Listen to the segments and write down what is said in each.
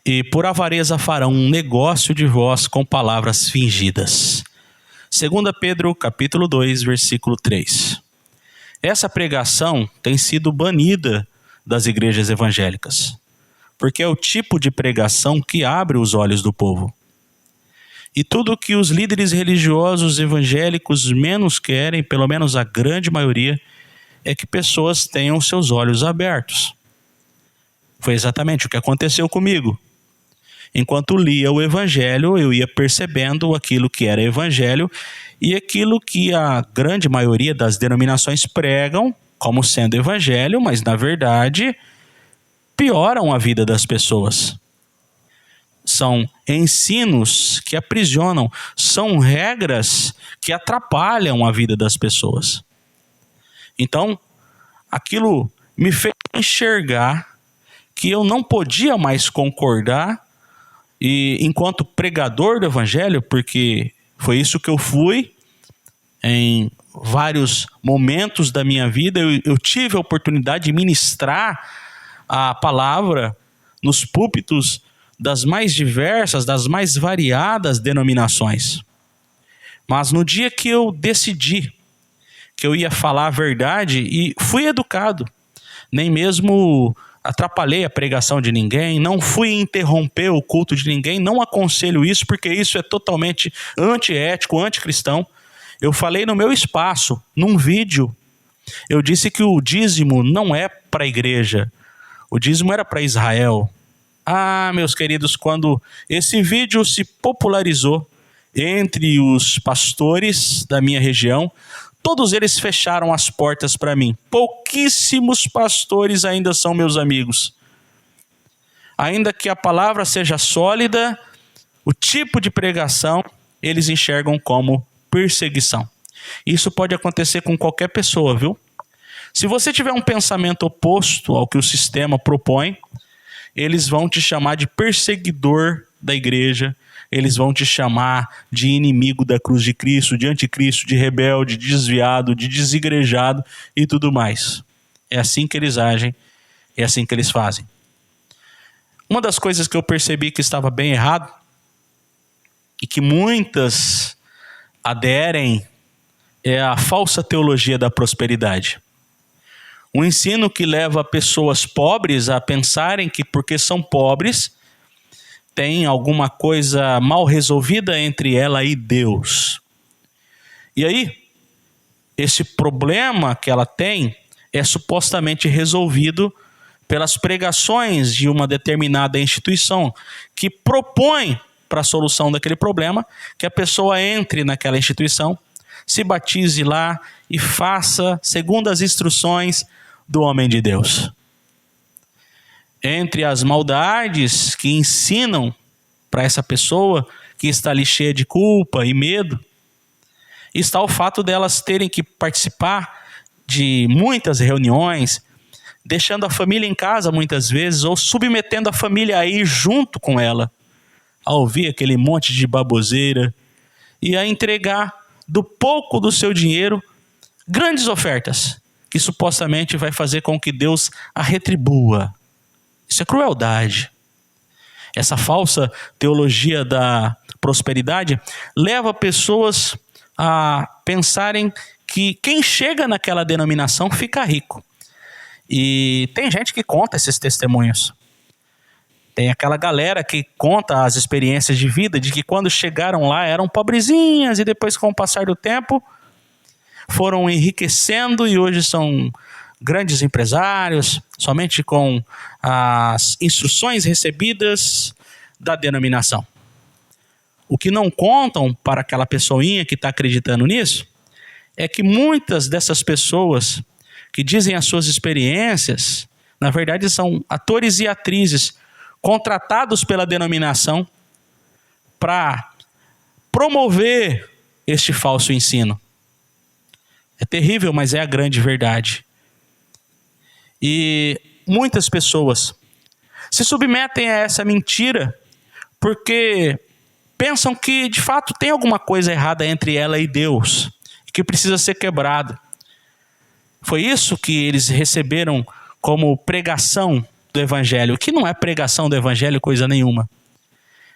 e por avareza farão um negócio de vós com palavras fingidas. 2 Pedro, capítulo 2, versículo 3. Essa pregação tem sido banida das igrejas evangélicas, porque é o tipo de pregação que abre os olhos do povo. E tudo o que os líderes religiosos evangélicos menos querem, pelo menos a grande maioria, é que pessoas tenham seus olhos abertos. Foi exatamente o que aconteceu comigo. Enquanto lia o evangelho, eu ia percebendo aquilo que era evangelho e aquilo que a grande maioria das denominações pregam como sendo evangelho, mas na verdade pioram a vida das pessoas. São ensinos que aprisionam, são regras que atrapalham a vida das pessoas. Então, aquilo me fez enxergar que eu não podia mais concordar, e enquanto pregador do evangelho, porque foi isso que eu fui, em vários momentos da minha vida, eu tive a oportunidade de ministrar a palavra nos púlpitos das mais diversas, das mais variadas denominações. Mas no dia que eu decidi que eu ia falar a verdade, e fui educado, nem mesmo atrapalhei a pregação de ninguém, não fui interromper o culto de ninguém, não aconselho isso, porque isso é totalmente antiético, anticristão. Eu falei no meu espaço, num vídeo, eu disse que o dízimo não é para a igreja, o dízimo era para Israel. Ah, meus queridos, quando esse vídeo se popularizou entre os pastores da minha região, todos eles fecharam as portas para mim. Pouquíssimos pastores ainda são meus amigos. Ainda que a palavra seja sólida, o tipo de pregação eles enxergam como perseguição. Isso pode acontecer com qualquer pessoa, viu? Se você tiver um pensamento oposto ao que o sistema propõe, eles vão te chamar de perseguidor da igreja, eles vão te chamar de inimigo da cruz de Cristo, de anticristo, de rebelde, de desviado, de desigrejado e tudo mais. É assim que eles agem, é assim que eles fazem. Uma das coisas que eu percebi que estava bem errado e que muitas aderem é a falsa teologia da prosperidade. Um ensino que leva pessoas pobres a pensarem que porque são pobres tem alguma coisa mal resolvida entre ela e Deus. E aí, esse problema que ela tem é supostamente resolvido pelas pregações de uma determinada instituição que propõe para a solução daquele problema que a pessoa entre naquela instituição, se batize lá e faça segundo as instruções do homem de Deus. Entre as maldades que ensinam para essa pessoa que está ali cheia de culpa e medo, está o fato delas terem que participar de muitas reuniões, deixando a família em casa muitas vezes, ou submetendo a família a ir junto com ela, a ouvir aquele monte de baboseira e a entregar do pouco do seu dinheiro grandes ofertas, que supostamente vai fazer com que Deus a retribua. Isso é crueldade. Essa falsa teologia da prosperidade leva pessoas a pensarem que quem chega naquela denominação fica rico. E tem gente que conta esses testemunhos. Tem aquela galera que conta as experiências de vida, de que quando chegaram lá eram pobrezinhas e depois com o passar do tempo foram enriquecendo e hoje são grandes empresários, somente com as instruções recebidas da denominação. O que não contam para aquela pessoinha que está acreditando nisso é que muitas dessas pessoas que dizem as suas experiências, na verdade são atores e atrizes contratados pela denominação para promover este falso ensino. É terrível, mas é a grande verdade. E muitas pessoas se submetem a essa mentira porque pensam que de fato tem alguma coisa errada entre ela e Deus, que precisa ser quebrado. Foi isso que eles receberam como pregação do evangelho, que não é pregação do evangelho coisa nenhuma.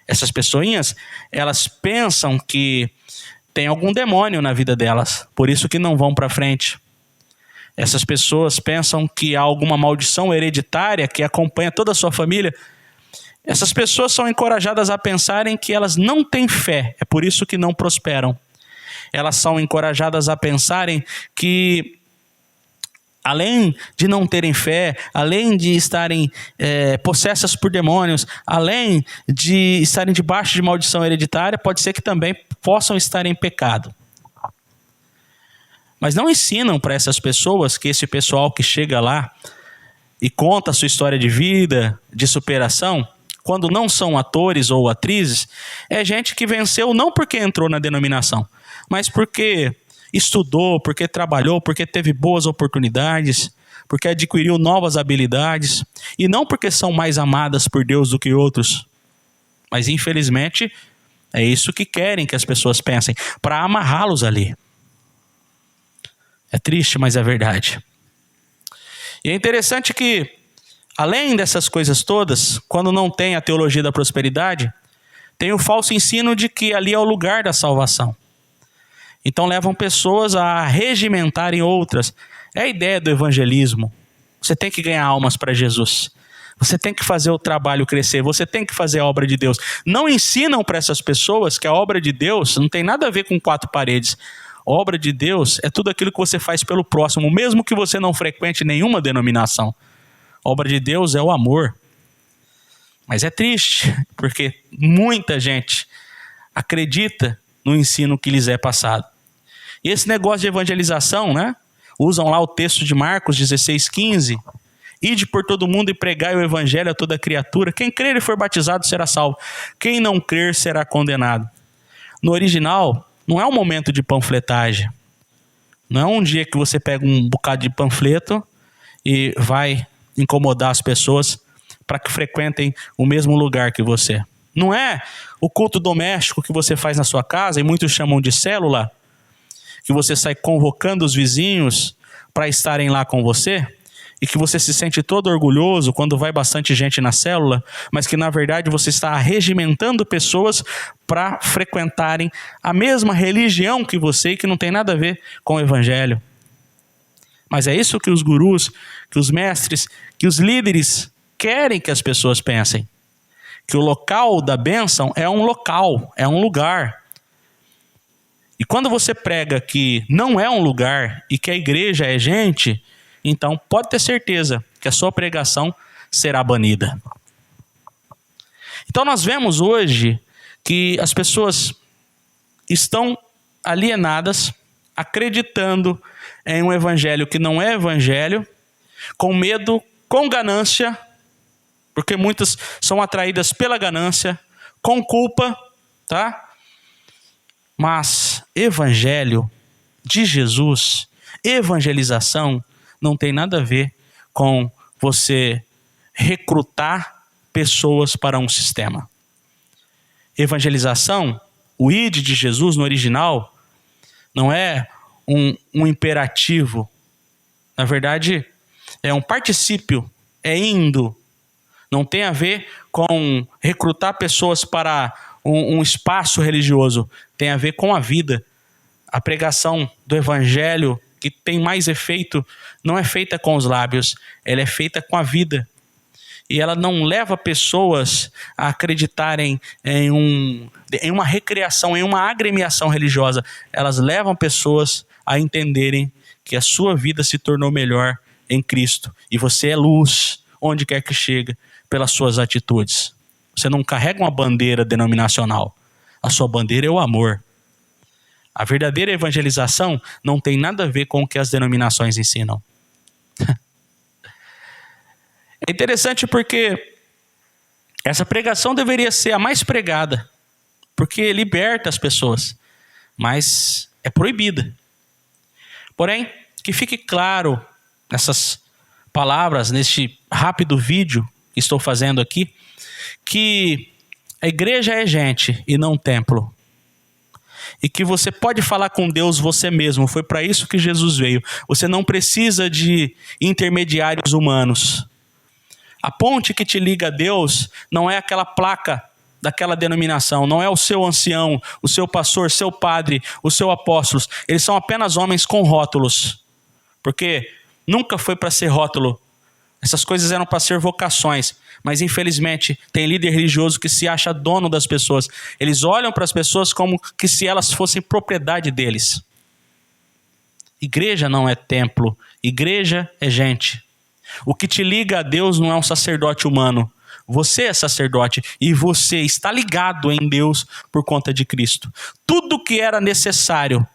Essas pessoinhas, elas pensam que tem algum demônio na vida delas, por isso que não vão para frente. Essas pessoas pensam que há alguma maldição hereditária que acompanha toda a sua família. Essas pessoas são encorajadas a pensarem que elas não têm fé, é por isso que não prosperam. Elas são encorajadas a pensarem que, além de não terem fé, além de estarem possessas por demônios, além de estarem debaixo de maldição hereditária, pode ser que também possam estar em pecado. Mas não ensinam para essas pessoas que esse pessoal que chega lá e conta a sua história de vida, de superação, quando não são atores ou atrizes, é gente que venceu não porque entrou na denominação, mas porque estudou, porque trabalhou, porque teve boas oportunidades, porque adquiriu novas habilidades, e não porque são mais amadas por Deus do que outros. Mas infelizmente é isso que querem que as pessoas pensem, para amarrá-los ali. É triste, mas é verdade. E é interessante que, além dessas coisas todas, quando não tem a teologia da prosperidade, tem o falso ensino de que ali é o lugar da salvação. Então levam pessoas a regimentarem outras. É a ideia do evangelismo. Você tem que ganhar almas para Jesus. Você tem que fazer o trabalho crescer. Você tem que fazer a obra de Deus. Não ensinam para essas pessoas que a obra de Deus não tem nada a ver com quatro paredes. A obra de Deus é tudo aquilo que você faz pelo próximo, mesmo que você não frequente nenhuma denominação. A obra de Deus é o amor. Mas é triste, porque muita gente acredita no ensino que lhes é passado. E esse negócio de evangelização, né? Usam lá o texto de Marcos 16:15. Ide por todo mundo e pregai o evangelho a toda criatura. Quem crer e for batizado será salvo. Quem não crer será condenado. No original, não é um momento de panfletagem. Não é um dia que você pega um bocado de panfleto e vai incomodar as pessoas para que frequentem o mesmo lugar que você. Não é o culto doméstico que você faz na sua casa, e muitos chamam de célula, que você sai convocando os vizinhos para estarem lá com você, e que você se sente todo orgulhoso quando vai bastante gente na célula, mas que na verdade você está regimentando pessoas para frequentarem a mesma religião que você e que não tem nada a ver com o evangelho. Mas é isso que os gurus, que os mestres, que os líderes querem que as pessoas pensem. Que o local da bênção é um local, é um lugar. E quando você prega que não é um lugar e que a igreja é gente, então pode ter certeza que a sua pregação será banida. Então nós vemos hoje que as pessoas estão alienadas, acreditando em um evangelho que não é evangelho, com medo, com ganância, porque muitas são atraídas pela ganância, com culpa, tá? Mas evangelho de Jesus, evangelização, não tem nada a ver com você recrutar pessoas para um sistema. Evangelização, o id de Jesus no original, não é um imperativo. Na verdade, é um particípio, é indo. Não tem a ver com recrutar pessoas para um espaço religioso. Tem a ver com a vida. A pregação do evangelho que tem mais efeito não é feita com os lábios, ela é feita com a vida. E ela não leva pessoas a acreditarem em uma recreação, em uma agremiação religiosa. Elas levam pessoas a entenderem que a sua vida se tornou melhor em Cristo. E você é luz, onde quer que chegue, pelas suas atitudes. Você não carrega uma bandeira denominacional. A sua bandeira é o amor. A verdadeira evangelização não tem nada a ver com o que as denominações ensinam. É interessante porque essa pregação deveria ser a mais pregada, porque liberta as pessoas, mas é proibida. Porém, que fique claro nessas palavras, neste rápido vídeo que estou fazendo aqui, que a igreja é gente e não templo. E que você pode falar com Deus você mesmo. Foi para isso que Jesus veio. Você não precisa de intermediários humanos. A ponte que te liga a Deus não é aquela placa daquela denominação, não é o seu ancião, o seu pastor, seu padre, o seu apóstolo. Eles são apenas homens com rótulos, porque nunca foi para ser rótulo. Essas coisas eram para ser vocações, mas infelizmente tem líder religioso que se acha dono das pessoas. Eles olham para as pessoas como que se elas fossem propriedade deles. Igreja não é templo, igreja é gente. O que te liga a Deus não é um sacerdote humano. Você é sacerdote e você está ligado em Deus por conta de Cristo. Tudo que era necessário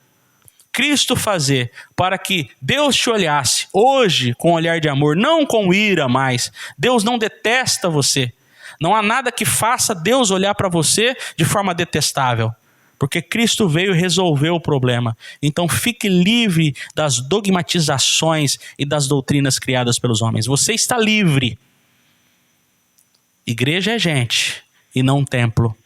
Cristo fazer para que Deus te olhasse hoje com um olhar de amor, não com ira mais. Deus não detesta você. Não há nada que faça Deus olhar para você de forma detestável, porque Cristo veio resolver o problema. Então fique livre das dogmatizações e das doutrinas criadas pelos homens. Você está livre. Igreja é gente e não um templo.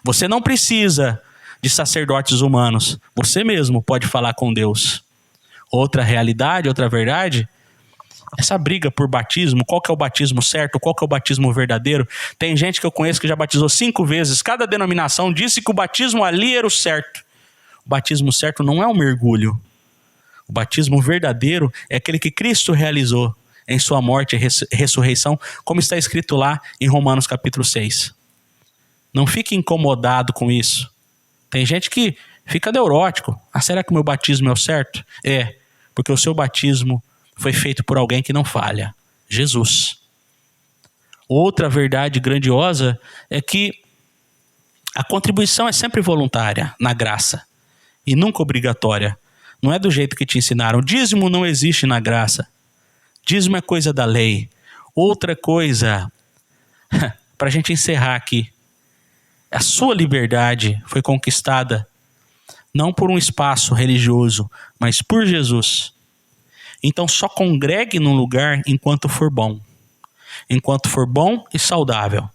Você não precisa de sacerdotes humanos. Você mesmo pode falar com Deus. Outra realidade, outra verdade, essa briga por batismo, qual que é o batismo certo, qual que é o batismo verdadeiro. Tem gente que eu conheço que já batizou 5 vezes. Cada denominação disse que o batismo ali era o certo. O batismo certo não é um mergulho. O batismo verdadeiro é aquele que Cristo realizou em sua morte e ressurreição, como está escrito lá em Romanos capítulo 6. Não fique incomodado com isso. Tem gente que fica neurótico. Será que o meu batismo é o certo? É, porque o seu batismo foi feito por alguém que não falha, Jesus. Outra verdade grandiosa é que a contribuição é sempre voluntária na graça e nunca obrigatória. Não é do jeito que te ensinaram. Dízimo não existe na graça. Dízimo é coisa da lei. Outra coisa, para a gente encerrar aqui, a sua liberdade foi conquistada não por um espaço religioso, mas por Jesus. Então só congregue num lugar enquanto for bom. Enquanto for bom e saudável.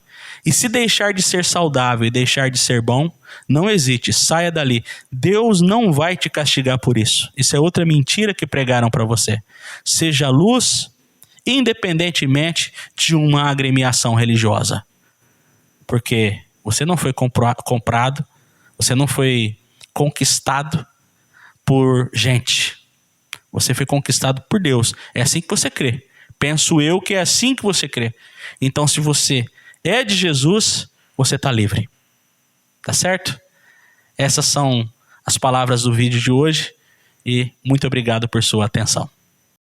E se deixar de ser saudável e deixar de ser bom, não hesite, saia dali. Deus não vai te castigar por isso. Isso é outra mentira que pregaram para você. Seja luz, independentemente de uma agremiação religiosa. Porque você não foi comprado, você não foi conquistado por gente. Você foi conquistado por Deus. É assim que você crê. Penso eu que é assim que você crê. Então, se você é de Jesus, você está livre. Tá certo? Essas são as palavras do vídeo de hoje. E muito obrigado por sua atenção.